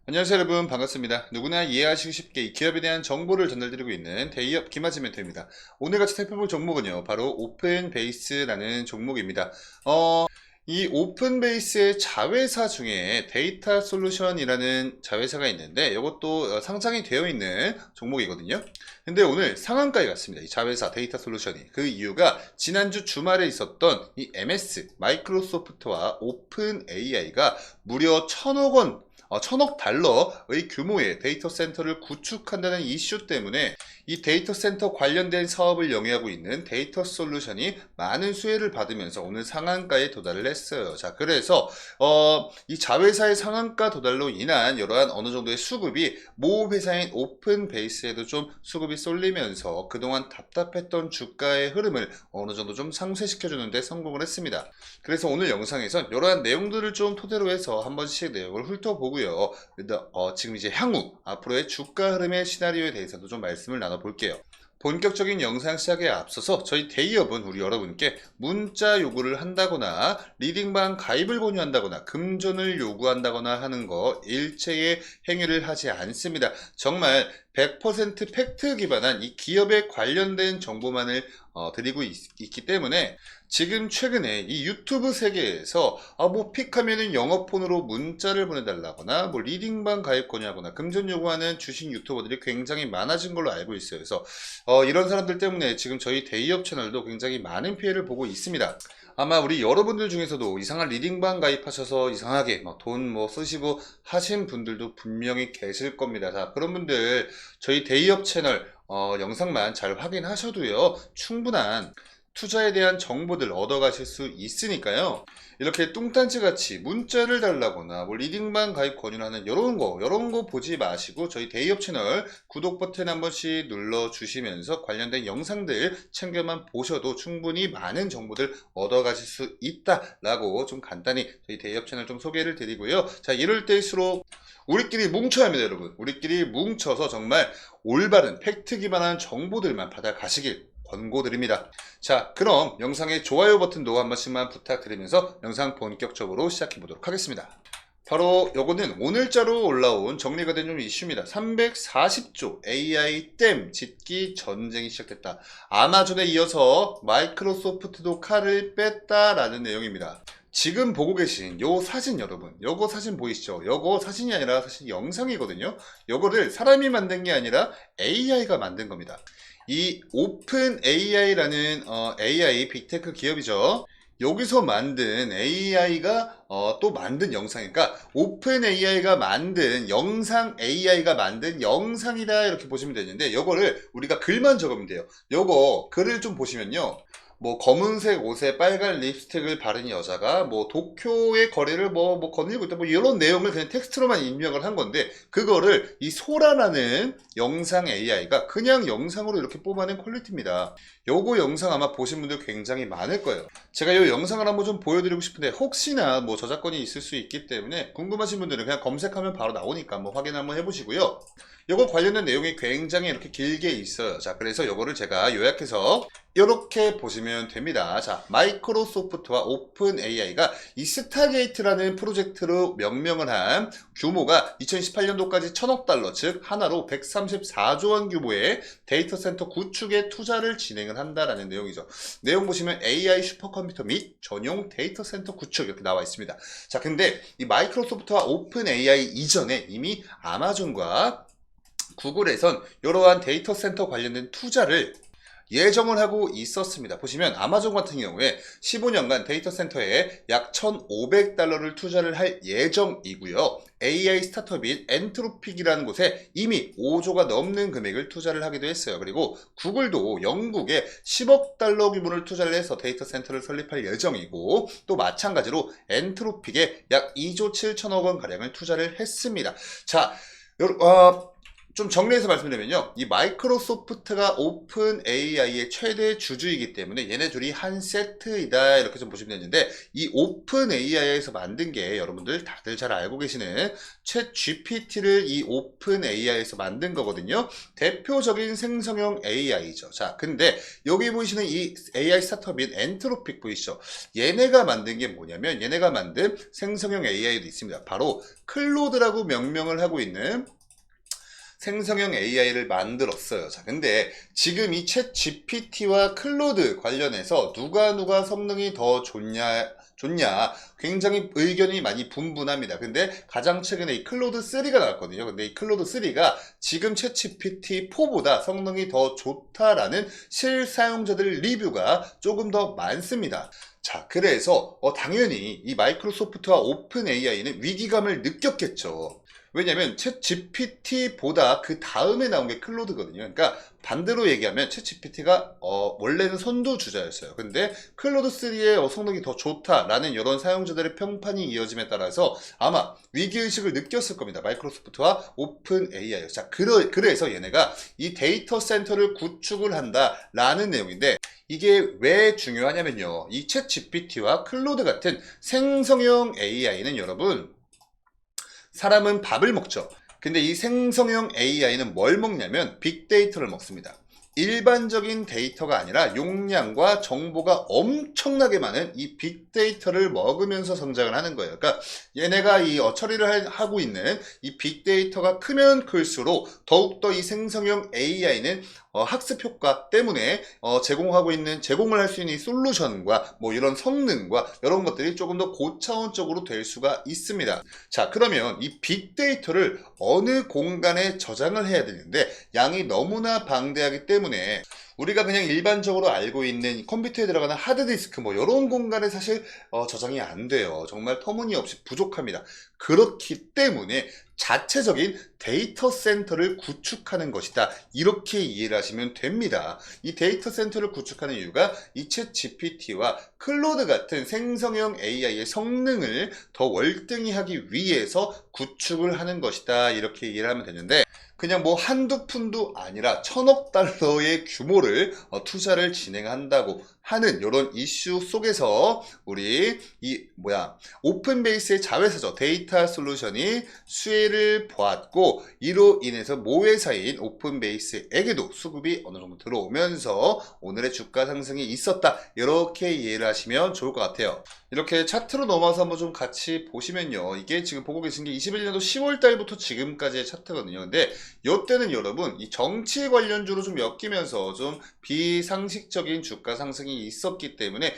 안녕하세요 여러분, 반갑습니다. 누구나 이해하시기 쉽게 이 기업에 대한 정보를 전달드리고 있는 대기업 김아지 멘토입니다. 오늘 같이 살펴볼 종목은요, 바로 오픈베이스라는 종목입니다. 이 오픈베이스의 자회사 중에 데이터 솔루션이라는 자회사가 있는데 이것도 상장이 되어 있는 종목이거든요. 근데 오늘 상한가에 갔습니다. 이 자회사 데이터 솔루션이. 그 이유가 지난주 주말에 있었던 이 MS 마이크로소프트와 오픈 AI가 무려 1000억 달러의 규모의 데이터 센터를 구축한다는 이슈 때문에 이 데이터 센터 관련된 사업을 영위하고 있는 데이터 솔루션이 많은 수혜를 받으면서 오늘 상한가에 도달을 했어요. 자, 그래서 이 자회사의 상한가 도달로 인한 이러한 어느 정도의 수급이 모 회사인 오픈베이스에도 좀 수급이 쏠리면서 그동안 답답했던 주가의 흐름을 어느 정도 좀 상쇄시켜주는 데 성공을 했습니다. 그래서 오늘 영상에선 이러한 내용들을 좀 토대로 해서 한 번씩 내용을 훑어보고요. 지금 이제 향후 앞으로의 주가 흐름의 시나리오에 대해서도 좀 말씀을 나눠볼게요. 본격적인 영상 시작에 앞서서 저희 대기업은 우리 여러분께 문자 요구를 한다거나 리딩방 가입을 권유한다거나 금전을 요구한다거나 하는 거 일체의 행위를 하지 않습니다. 정말 100% 팩트 기반한 이 기업에 관련된 정보만을 드리고 있기 때문에 지금 최근에 이 유튜브 세계에서 뭐 픽하면은 영어폰으로 문자를 보내달라거나 뭐 리딩방 가입 권유하거나 금전 요구하는 주식 유튜버들이 굉장히 많아진 걸로 알고 있어요. 그래서 이런 사람들 때문에 지금 저희 대기업 채널도 굉장히 많은 피해를 보고 있습니다. 아마 우리 여러분들 중에서도 이상한 리딩방 가입하셔서 이상하게 돈 쓰시고 하신 분들도 분명히 계실 겁니다. 자, 그런 분들 저희 대기업 채널 영상만 잘 확인하셔도요, 충분한 투자에 대한 정보들 얻어가실 수 있으니까요. 이렇게 뚱딴지 같이 문자를 달라거나 뭐 리딩방 가입 권유하는 이런 거 보지 마시고 저희 대기업 채널 구독 버튼 한 번씩 눌러주시면서 관련된 영상들 챙겨만 보셔도 충분히 많은 정보들 얻어가실 수 있다라고 좀 간단히 저희 대기업 채널 좀 소개를 드리고요. 자, 이럴 때일수록 우리끼리 뭉쳐야 합니다, 여러분. 우리끼리 뭉쳐서 정말 올바른 팩트 기반한 정보들만 받아가시길 권고드립니다. 자, 그럼 영상의 좋아요 버튼도 한 번씩만 부탁드리면서 영상 본격적으로 시작해 보도록 하겠습니다. 바로 요거는 오늘자로 올라온 정리가 된 좀 이슈입니다. 340조 AI 댐 짓기 전쟁이 시작됐다. 아마존에 이어서 마이크로소프트도 칼을 뺐다라는 내용입니다. 지금 보고 계신 요 사진 여러분, 요거 사진 보이시죠? 요거 사진이 아니라 사실 영상이거든요. 요거를 사람이 만든 게 아니라 AI가 만든 겁니다. 이 오픈 AI라는 AI 빅테크 기업이죠. 여기서 만든 AI가 또 만든 영상이니까 오픈 AI가 만든 영상 AI가 만든 영상이다 이렇게 보시면 되는데, 요거를 우리가 글만 적으면 돼요. 요거 글을 좀 보시면요, 뭐 검은색 옷에 빨간 립스틱을 바른 여자가 뭐 도쿄의 거리를 거닐고 있다, 뭐 이런 내용을 그냥 텍스트로만 입력을 한 건데, 그거를 이 소라라는 영상 AI가 그냥 영상으로 이렇게 뽑아낸 퀄리티입니다. 요거 영상 아마 보신 분들 굉장히 많을 거예요. 제가 이 영상을 한번 좀 보여드리고 싶은데 혹시나 뭐 저작권이 있을 수 있기 때문에 궁금하신 분들은 그냥 검색하면 바로 나오니까 한번 확인 한번 해보시고요. 요거 관련된 내용이 굉장히 이렇게 길게 있어요. 자, 그래서 요거를 제가 요약해서 이렇게 보시면 됩니다. 자, 마이크로소프트와 오픈 AI가 이 스타게이트라는 프로젝트로 명명을 한 규모가 2018년도까지 1000억 달러, 즉 하나로 134조 원 규모의 데이터 센터 구축에 투자를 진행을 한다라는 내용이죠. 내용 보시면 AI 슈퍼컴퓨터 및 전용 데이터 센터 구축 이렇게 나와 있습니다. 자, 근데 이 마이크로소프트와 오픈 AI 이전에 이미 아마존과 구글에선 이러한 데이터 센터 관련된 투자를 예정을 하고 있었습니다. 보시면 아마존 같은 경우에 15년간 데이터 센터에 약 1,500달러를 투자를 할 예정이고요. AI 스타트업인 엔트로픽이라는 곳에 이미 5조가 넘는 금액을 투자를 하기도 했어요. 그리고 구글도 영국에 10억 달러 규모를 투자를 해서 데이터 센터를 설립할 예정이고, 또 마찬가지로 엔트로픽에 약 2조 7천억 원 가량을 투자를 했습니다. 자, 좀 정리해서 말씀드리면요. 이 마이크로소프트가 오픈 AI의 최대 주주이기 때문에 얘네 둘이 한 세트이다. 이렇게 좀 보시면 되는데, 이 오픈 AI에서 만든 게 여러분들 다들 잘 알고 계시는 챗 GPT를 이 오픈 AI에서 만든 거거든요. 대표적인 생성형 AI죠. 자, 근데 여기 보이시는 이 AI 스타트업인 엔트로픽 보이시죠? 얘네가 만든 게 뭐냐면, 얘네가 만든 생성형 AI도 있습니다. 바로 클로드라고 명명을 하고 있는 생성형 AI를 만들었어요. 자, 근데 지금 이 챗 GPT와 클로드 관련해서 누가 성능이 더 좋냐 굉장히 의견이 많이 분분합니다. 근데 가장 최근에 이 클로드 3가 나왔거든요. 근데 이 클로드 3가 지금 챗 GPT 4보다 성능이 더 좋다라는 실사용자들 리뷰가 조금 더 많습니다. 자, 그래서 당연히 이 마이크로소프트와 오픈 AI는 위기감을 느꼈겠죠. 왜냐면 챗 GPT보다 그 다음에 나온 게 클로드거든요. 그러니까 반대로 얘기하면 챗 GPT가 원래는 선두주자였어요. 근데 클로드 3의 성능이 더 좋다라는 이런 사용자들의 평판이 이어짐에 따라서 아마 위기의식을 느꼈을 겁니다. 마이크로소프트와 오픈 AI. 자, 그래서 얘네가 이 데이터 센터를 구축을 한다라는 내용인데, 이게 왜 중요하냐면요. 이 챗 GPT와 클로드 같은 생성형 AI는 여러분, 사람은 밥을 먹죠. 근데 이 생성형 AI는 뭘 먹냐면 빅데이터를 먹습니다. 일반적인 데이터가 아니라 용량과 정보가 엄청나게 많은 이 빅데이터를 먹으면서 성장을 하는 거예요. 그러니까 얘네가 이 처리를 하고 있는 이 빅데이터가 크면 클수록 더욱더 이 생성형 AI는 학습 효과 때문에 제공을 할 수 있는 이 솔루션과 뭐 이런 성능과 이런 것들이 조금 더 고차원적으로 될 수가 있습니다. 자, 그러면 이 빅데이터를 어느 공간에 저장을 해야 되는데 양이 너무나 방대하기 때문에 우리가 그냥 일반적으로 알고 있는 컴퓨터에 들어가는 하드디스크 뭐 이런 공간에 사실 저장이 안 돼요. 정말 터무니없이 부족합니다. 그렇기 때문에 자체적인 데이터 센터를 구축하는 것이다. 이렇게 이해를 하시면 됩니다. 이 데이터 센터를 구축하는 이유가 이 챗 GPT와 클로드 같은 생성형 AI의 성능을 더 월등히 하기 위해서 구축을 하는 것이다. 이렇게 이해를 하면 되는데, 그냥 뭐 한두 푼도 아니라 1,000억 달러의 규모를 투자를 진행한다고 하는 이런 이슈 속에서 우리 오픈베이스의 자회사죠. 데이터 솔루션이 수혜를 보았고, 이로 인해서 모회사인 오픈베이스에게도 수급이 어느 정도 들어오면서 오늘의 주가 상승이 있었다. 이렇게 이해를 하시면 좋을 것 같아요. 이렇게 차트로 넘어와서 한번 좀 같이 보시면요. 이게 지금 보고 계신 게 21년도 10월 달부터 지금까지의 차트거든요. 근데 이때는 여러분 이 정치 관련주로 좀 엮이면서 좀 비상식적인 주가 상승이 있었기 때문에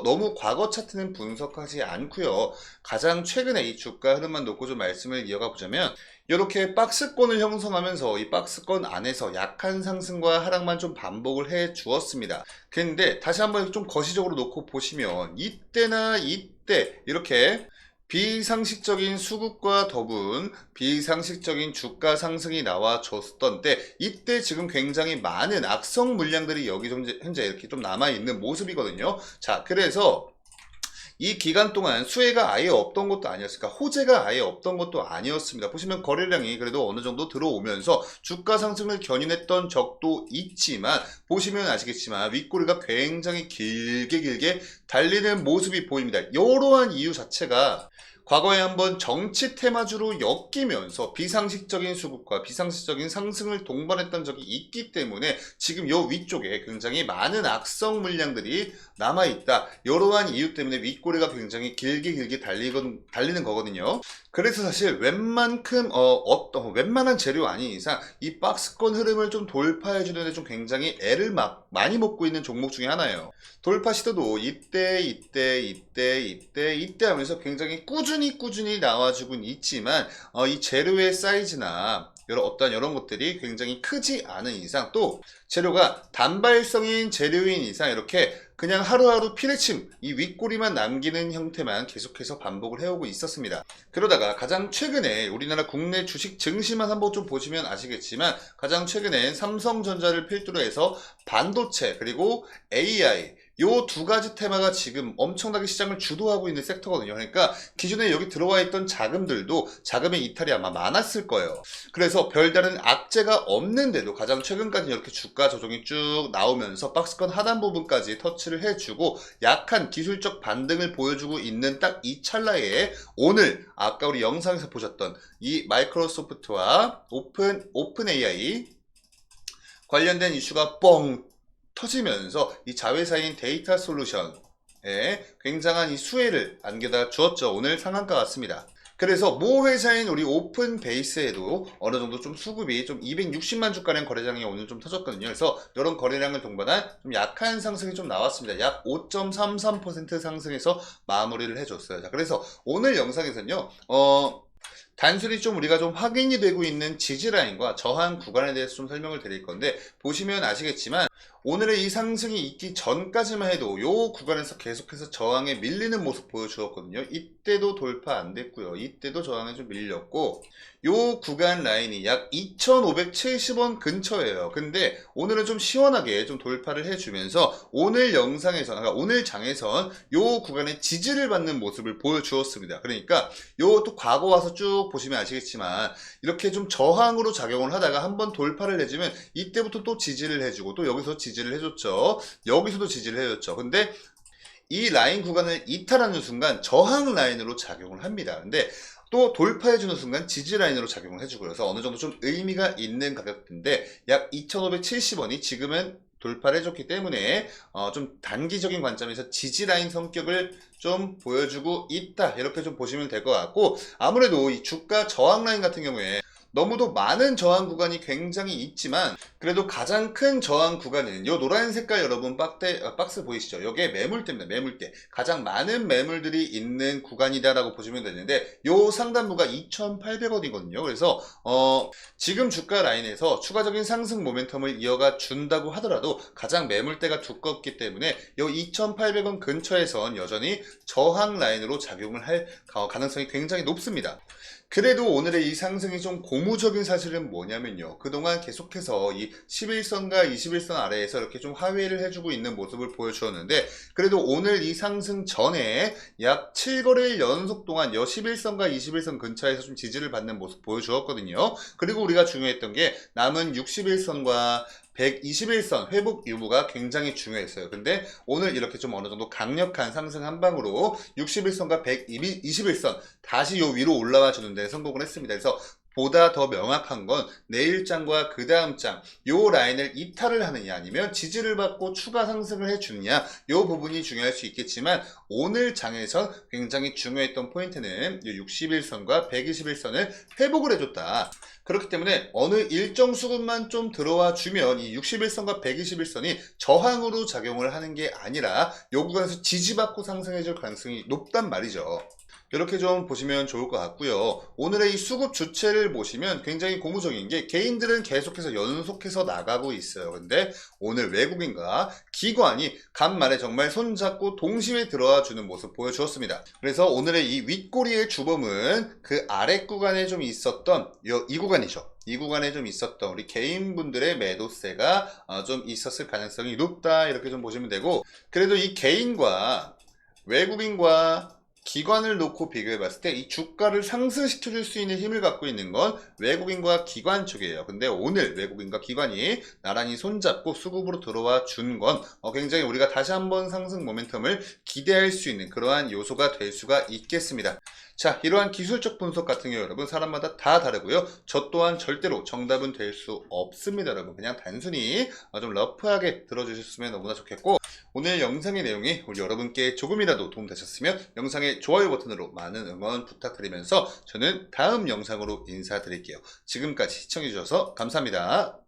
너무 과거 차트는 분석하지 않고요. 가장 최근에 이 주가 흐름만 놓고 좀 말씀을 이어가 보자면, 이렇게 박스권을 형성하면서 이 박스권 안에서 약한 상승과 하락만 좀 반복을 해 주었습니다. 근데 다시 한번 좀 거시적으로 놓고 보시면 이때나 이때 이렇게 비상식적인 수급과 더불 비상식적인 주가 상승이 나와줬던 때, 이때 지금 굉장히 많은 악성 물량들이 여기 현재 이렇게 좀 남아있는 모습이거든요. 자, 그래서 이 기간 동안 수혜가 아예 없던 것도 아니었으니까 호재가 아예 없던 것도 아니었습니다. 보시면 거래량이 그래도 어느 정도 들어오면서 주가 상승을 견인했던 적도 있지만, 보시면 아시겠지만 윗꼬리가 굉장히 길게 달리는 모습이 보입니다. 이러한 이유 자체가 과거에 한번 정치 테마주로 엮이면서 비상식적인 수급과 비상식적인 상승을 동반했던 적이 있기 때문에 지금 요 위쪽에 굉장히 많은 악성 물량들이 남아있다. 이러한 이유 때문에 윗꼬리가 굉장히 길게 달리는 거거든요. 그래서 사실 웬만한 재료 아닌 이상 이 박스권 흐름을 좀 돌파해 주는데 좀 굉장히 애를 많이 먹고 있는 종목 중에 하나예요. 돌파 시도도 이때 하면서 굉장히 꾸준히 나와주곤 있지만 이 재료의 사이즈나 이런 것들이 굉장히 크지 않은 이상, 또 재료가 단발성인 재료인 이상 이렇게 그냥 하루하루 피레침 이 윗꼬리만 남기는 형태만 계속해서 반복을 해오고 있었습니다. 그러다가 가장 최근에 우리나라 국내 주식 증시만 한번 좀 보시면 아시겠지만, 가장 최근엔 삼성전자를 필두로 해서 반도체 그리고 AI 요 두 가지 테마가 지금 엄청나게 시장을 주도하고 있는 섹터거든요. 그러니까 기존에 여기 들어와 있던 자금들도 자금의 이탈이 아마 많았을 거예요. 그래서 별다른 악재가 없는데도 가장 최근까지 이렇게 주가 조정이 쭉 나오면서 박스권 하단 부분까지 터치를 해주고 약한 기술적 반등을 보여주고 있는 딱 이 찰나에 오늘 아까 우리 영상에서 보셨던 이 마이크로소프트와 오픈 AI 관련된 이슈가 뻥 터지면서 이 자회사인 데이터 솔루션에 굉장한 이 수혜를 안겨다 주었죠. 오늘 상한가 같습니다. 그래서 모 회사인 우리 오픈 베이스에도 어느 정도 좀 수급이 좀 260만 주가량 거래량이 오늘 좀 터졌거든요. 그래서 이런 거래량을 동반한 좀 약한 상승이 좀 나왔습니다. 약 5.33% 상승해서 마무리를 해줬어요. 자, 그래서 오늘 영상에서는요, 단순히 좀 우리가 좀 확인이 되고 있는 지지라인과 저항 구간에 대해서 좀 설명을 드릴 건데, 보시면 아시겠지만 오늘의 이 상승이 있기 전까지만 해도 요 구간에서 계속해서 저항에 밀리는 모습 보여주었거든요. 이때도 돌파 안 됐고요. 이때도 저항에 좀 밀렸고, 요 구간 라인이 약 2,570원 근처예요. 근데 오늘은 좀 시원하게 좀 돌파를 해주면서 오늘 영상에서, 그러니까 오늘 장에선 요 구간에 지지를 받는 모습을 보여주었습니다. 그러니까 요 또 과거 와서 쭉 보시면 아시겠지만 이렇게 좀 저항으로 작용을 하다가 한번 돌파를 해주면 이때부터 또 지지를 해주고 또 여기서 지지를 해줬죠. 여기서도 지지를 해줬죠. 근데 이 라인 구간을 이탈하는 순간 저항 라인으로 작용을 합니다. 근데 또 돌파해주는 순간 지지 라인으로 작용을 해주고, 그래서 어느 정도 좀 의미가 있는 가격대인데 약 2,570원이 지금은 돌파를 해줬기 때문에 좀 단기적인 관점에서 지지 라인 성격을 좀 보여주고 있다, 이렇게 좀 보시면 될 것 같고, 아무래도 이 주가 저항 라인 같은 경우에 너무도 많은 저항 구간이 굉장히 있지만 그래도 가장 큰 저항 구간은 요 노란 색깔 여러분 박스 보이시죠? 요게 매물대입니다. 매물대. 가장 많은 매물들이 있는 구간이다라고 보시면 되는데 요 상단부가 2,800원이거든요. 그래서 지금 주가 라인에서 추가적인 상승 모멘텀을 이어가 준다고 하더라도 가장 매물대가 두껍기 때문에 요 2,800원 근처에선 여전히 저항 라인으로 작용을 할 가능성이 굉장히 높습니다. 그래도 오늘의 이 상승이 좀 고무적인 사실은 뭐냐면요, 그동안 계속해서 이 11선과 21선 아래에서 이렇게 좀 하회를 해주고 있는 모습을 보여주었는데, 그래도 오늘 이 상승 전에 약 7거래일 연속 동안 여 11선과 21선 근처에서 좀 지지를 받는 모습 보여주었거든요. 그리고 우리가 중요했던 게 남은 61선과 121선 회복 유무가 굉장히 중요했어요. 근데 오늘 이렇게 좀 어느 정도 강력한 상승 한 방으로 61선과 121선 다시 요 위로 올라와 주는데 성공을 했습니다. 그래서 보다 더 명확한 건 내일 장과 그 다음 장 요 라인을 이탈을 하느냐 아니면 지지를 받고 추가 상승을 해주느냐, 요 부분이 중요할 수 있겠지만 오늘 장에선 굉장히 중요했던 포인트는 61선과 121선을 회복을 해줬다. 그렇기 때문에 어느 일정 수급만 좀 들어와 주면 이 61선과 121선이 저항으로 작용을 하는 게 아니라 요 구간에서 지지받고 상승해 줄 가능성이 높단 말이죠. 이렇게 좀 보시면 좋을 것 같고요. 오늘의 이 수급 주체를 보시면 굉장히 고무적인 게 개인들은 계속해서 연속해서 나가고 있어요. 근데 오늘 외국인과 기관이 간만에 정말 손잡고 동시에 들어와 주는 모습 보여주었습니다. 그래서 오늘의 이 윗꼬리의 주범은 그 아래 구간에 좀 있었던 이 구간이죠. 이 구간에 좀 있었던 우리 개인분들의 매도세가 좀 있었을 가능성이 높다, 이렇게 좀 보시면 되고, 그래도 이 개인과 외국인과 기관을 놓고 비교해 봤을 때 이 주가를 상승시켜 줄 수 있는 힘을 갖고 있는 건 외국인과 기관 쪽이에요. 근데 오늘 외국인과 기관이 나란히 손잡고 수급으로 들어와 준 건 굉장히 우리가 다시 한번 상승 모멘텀을 기대할 수 있는 그러한 요소가 될 수가 있겠습니다. 자, 이러한 기술적 분석 같은 경우 여러분 사람마다 다 다르고요. 저 또한 절대로 정답은 될 수 없습니다. 여러분 그냥 단순히 좀 러프하게 들어주셨으면 너무나 좋겠고, 오늘 영상의 내용이 우리 여러분께 조금이라도 도움되셨으면 영상의 좋아요 버튼으로 많은 응원 부탁드리면서 저는 다음 영상으로 인사드릴게요. 지금까지 시청해주셔서 감사합니다.